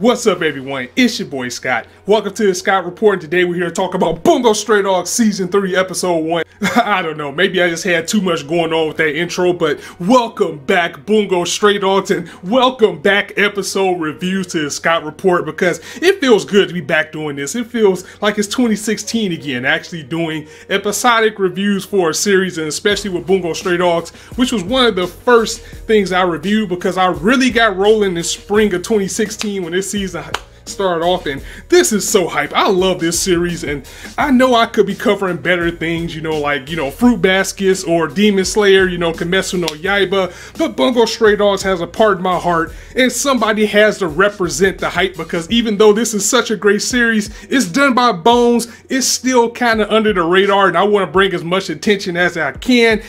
What's up, everyone? It's your boy Scott. Welcome to the Scott Report, and today we're here to talk about Bungou Stray Dogs Season 3, Episode 1. I don't know, maybe I just had too much going on with that intro, but welcome back, Bungou Stray Dogs, and welcome back episode reviews to the Scott Report, because it feels good to be back doing this. It feels like it's 2016 again, actually doing episodic reviews for a series, and especially with Bungou Stray Dogs, which was one of the first things I reviewed because I really got rolling in spring of 2016 when this season started off, and this is so hype. I love this series, and I know I could be covering better things, like Fruit Baskets or Demon Slayer, Kimetsu no Yaiba, but Bungou Stray Dogs has a part in my heart, and somebody has to represent the hype, because even though this is such a great series, it's done by Bones, it's still kind of under the radar, and I want to bring as much attention as I can.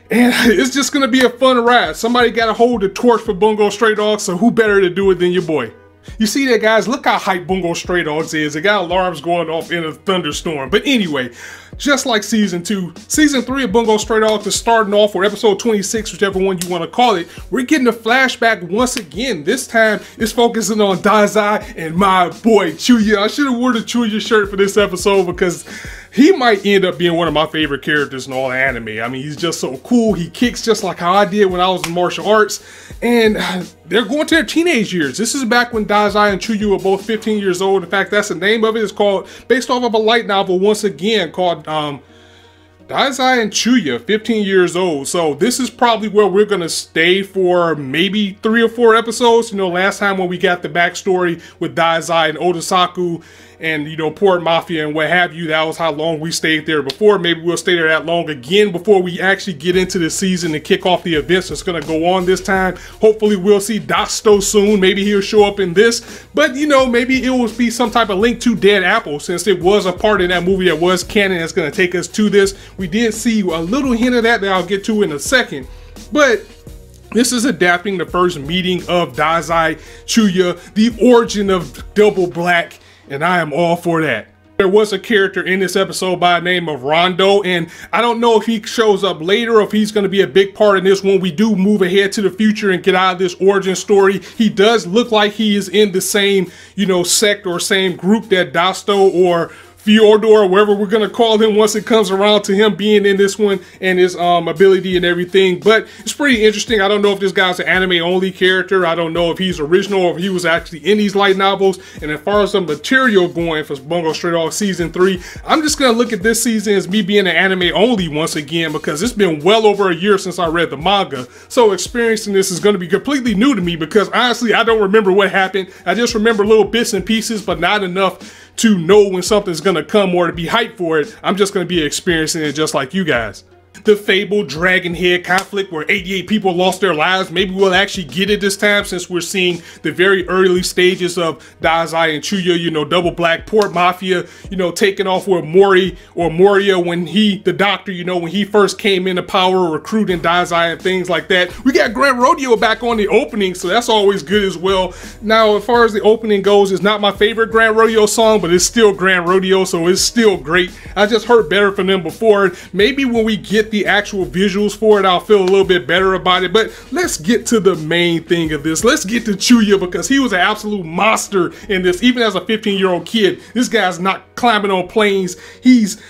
And it's just going to be a fun ride. Somebody got to hold the torch for Bungou Stray Dogs, so who better to do it than your boy? You see that, guys? Look how hype Bungou Stray Dogs is. It got alarms going off in a thunderstorm. But anyway, just like Season 2, Season 3 of Bungou Stray Dogs is starting off, or Episode 26, whichever one you want to call it. We're getting a flashback once again. This time, it's focusing on Dazai and my boy, Chuki. I should have worn the Chuki shirt for this episode because he might end up being one of my favorite characters in all anime. I mean, he's just so cool. He kicks just like how I did when I was in martial arts. And they're going to their teenage years. This is back when Dazai and Chuki were both 15 years old. In fact, that's the name of it. It's called, based off of a light novel once again, called Dazai and Chuki, 15 years old. So this is probably where we're going to stay for maybe 3 or 4 episodes. Last time when we got the backstory with Dazai and Odasaku and, Port Mafia and what have you, that was how long we stayed there before. Maybe we'll stay there that long again before we actually get into the season and kick off the events that's going to go on this time. Hopefully we'll see Dasto soon. Maybe he'll show up in this. But, maybe it will be some type of link to Dead Apple, since it was a part in that movie that was canon that's going to take us to this. We did see a little hint of that I'll get to in a second. But this is adapting the first meeting of Dazai, Chuki, the origin of Double Black, and I am all for that. There was a character in this episode by the name of Rondo, and I don't know if he shows up later or if he's going to be a big part in this when we do move ahead to the future and get out of this origin story. He does look like he is in the same, sect or same group that Dasto or Fyodor, wherever we're going to call him once it comes around to him being in this one and his ability and everything. But it's pretty interesting. I don't know if this guy's an anime only character. I don't know if he's original or if he was actually in these light novels. And as far as the material going for Bungou Stray Dogs Season 3, I'm just going to look at this season as me being an anime only once again, because it's been well over a year since I read the manga. So experiencing this is going to be completely new to me, because honestly, I don't remember what happened. I just remember little bits and pieces, but not enough to know when something's gonna come or to be hyped for it. I'm just gonna be experiencing it just like you guys. The fabled dragon head conflict where 88 people lost their lives. Maybe we'll actually get it this time, since we're seeing the very early stages of Dazai and Chuki, Double Black, Port Mafia, taking off with Mori or Moria when the doctor, when he first came into power, recruiting Dazai and things like that. We got Grand Rodeo back on the opening, so that's always good as well. Now, as far as the opening goes, it's not my favorite Grand Rodeo song, but it's still Grand Rodeo, so it's still great. I just heard better from them before. Maybe when we get the actual visuals for it, I'll feel a little bit better about it. But let's get to the main thing of this. Let's get to Chuki, because he was an absolute monster in this. Even as a 15-year-old kid, this guy's not climbing on planes. He's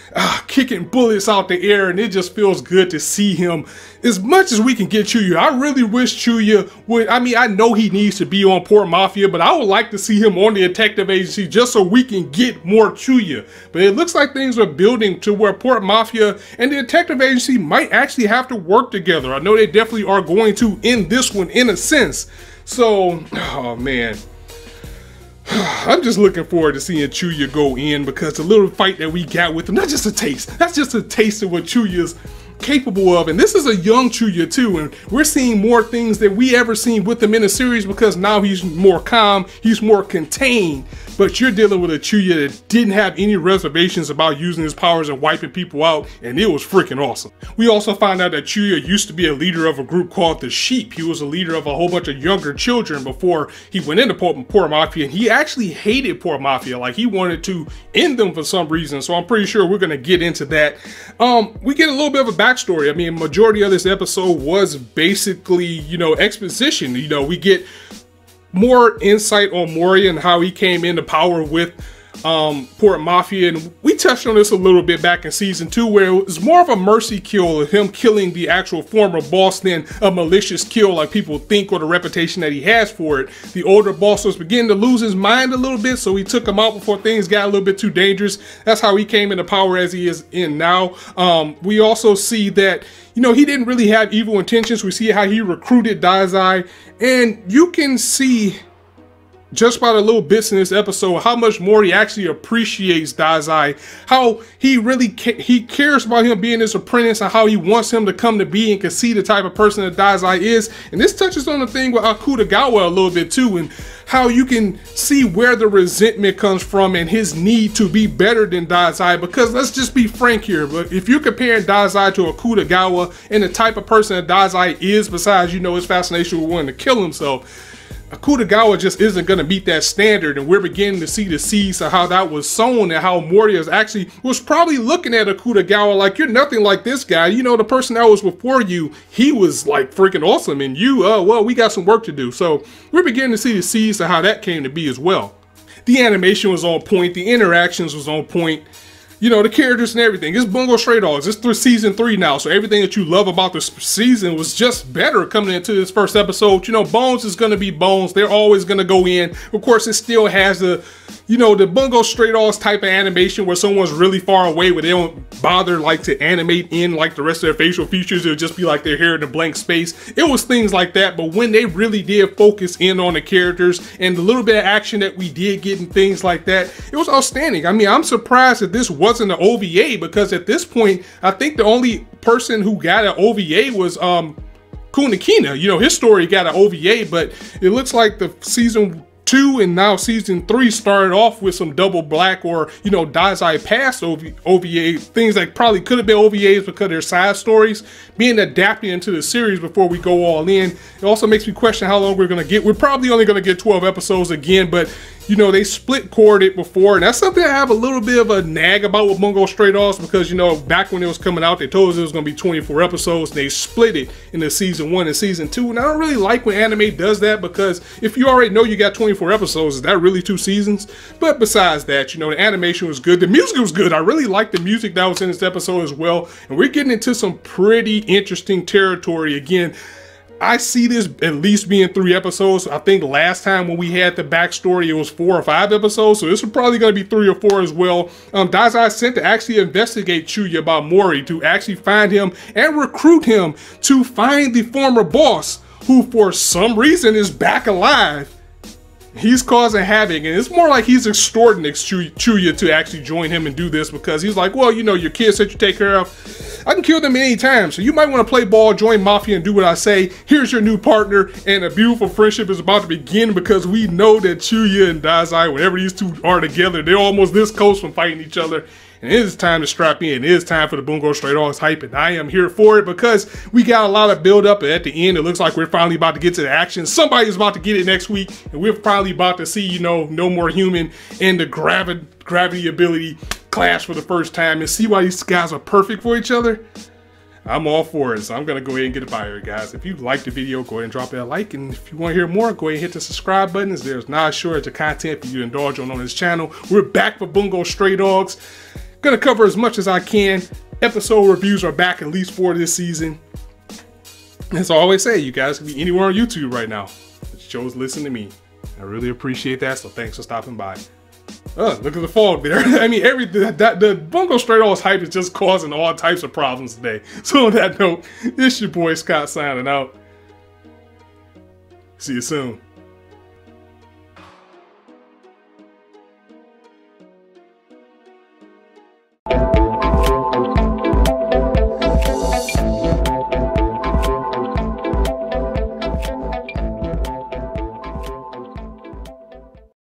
kicking bullets out the air, and it just feels good to see him. As much as we can get Chuki, I really wish Chuki would, I know he needs to be on Port Mafia, but I would like to see him on the detective agency just so we can get more Chuki. But it looks like things are building to where Port Mafia and the detective agency might actually have to work together. I know they definitely are going to in this one, in a sense. So, oh man. I'm just looking forward to seeing Chuki go in, because the little fight that we got with him, that's just a taste. That's just a taste of what Chuki is capable of. And this is a young Chuki too, and we're seeing more things than we ever seen with him in the series, because now he's more calm, he's more contained. But you're dealing with a Chuki that didn't have any reservations about using his powers and wiping people out, and it was freaking awesome. We also found out that Chuki used to be a leader of a group called the Sheep. He was a leader of a whole bunch of younger children before he went into Port Mafia, and he actually hated Port Mafia. Like, he wanted to end them for some reason, so I'm pretty sure we're going to get into that. We get a little bit of a backstory. Majority of this episode was basically, exposition. We get more insight on Mori and how he came into power with Port Mafia, and we touched on this a little bit back in season 2, where it was more of a mercy kill of him killing the actual former boss than a malicious kill like people think, or the reputation that he has for it. The older boss was beginning to lose his mind a little bit, so he took him out before things got a little bit too dangerous. That's how he came into power as he is in now. We also see that, you know, he didn't really have evil intentions. We see how he recruited Dazai, and you can see just by the little bits in this episode how much Mori actually appreciates Dazai, how he really he cares about him being his apprentice, and how he wants him to come to be and can see the type of person that Dazai is. And this touches on the thing with Akutagawa a little bit too, and how you can see where the resentment comes from and his need to be better than Dazai. Because let's just be frank here, but if you're comparing Dazai to Akutagawa and the type of person that Dazai is, besides, you know, his fascination with wanting to kill himself, Akutagawa just isn't going to meet that standard, and we're beginning to see the seeds of how that was sown, and how Mori was probably looking at Akutagawa like, you're nothing like this guy. You know, the person that was before you, he was like freaking awesome, and you, well, we got some work to do. So we're beginning to see the seeds of how that came to be as well. The animation was on point, the interactions was on point. You know, the characters and everything. It's Bungo Stray Dogs. It's through season 3 now, so everything that you love about this season was just better coming into this first episode. You know, Bones is going to be Bones. They're always going to go in. Of course, it still has the, you know, the Bungo Stray Dogs type of animation where someone's really far away, where they don't bother like to animate in like the rest of their facial features. It'll just be like they're here in a blank space. It was things like that, but when they really did focus in on the characters and the little bit of action that we did get and things like that, it was outstanding. I mean, I'm surprised that this wasn't an OVA, because at this point, I think the only person who got an OVA was Kunakina. You know, his story got an OVA, but it looks like the season 2 and now season 3 started off with some double black, or, you know, Dazai past OVA, things that probably could have been OVAs because they're side stories, being adapted into the series before we go all in. It also makes me question how long we're going to get. We're probably only going to get 12 episodes again, but you know, they split corded before, and that's something I have a little bit of a nag about with Bungo Stray Dogs, because, you know, back when it was coming out, they told us it was going to be 24 episodes, and they split it into season 1 and season 2, and I don't really like when anime does that, because if you already know you got 24 episodes, is that really 2 seasons? But besides that, you know, the animation was good, the music was good. I really liked the music that was in this episode as well, and we're getting into some pretty interesting territory again. I see this at least being 3 episodes. I think last time when we had the backstory, it was 4 or 5 episodes. So this is probably going to be 3 or 4 as well. Dazai sent to actually investigate Chuya about Mori, to actually find him and recruit him to find the former boss, who for some reason is back alive. He's causing havoc, and it's more like he's extorting Chuya to actually join him and do this, because he's like, well, you know, your kids that you take care of, I can kill them any time, so you might want to play ball, join Mafia, and do what I say. Here's your new partner, and a beautiful friendship is about to begin, because we know that Chuya and Dazai, whenever these two are together, they're almost this close from fighting each other. And it is time to strap in. It is time for the Bungo Stray Dogs hype, and I am here for it, because we got a lot of build up, and at the end it looks like we're finally about to get to the action. Somebody's about to get it next week, and we're probably about to see, you know, No More Human and the gravity ability clash for the first time, and see why these guys are perfect for each other. I'm all for it, so I'm gonna go ahead and get it by here, guys. If you liked the video, go ahead and drop it a like, and if you want to hear more, go ahead and hit the subscribe button, as there's not a shortage of content for you to indulge on this channel. We're back for Bungo Stray Dogs. Gonna cover as much as I can. Episode reviews are back, at least for this season. As I always say, you guys can be anywhere on YouTube right now. It shows listen to me. I really appreciate that, so thanks for stopping by. Look at the fog there. I mean, the Bungo Stray Dogs hype is just causing all types of problems today. So on that note, it's your boy Scott signing out. See you soon.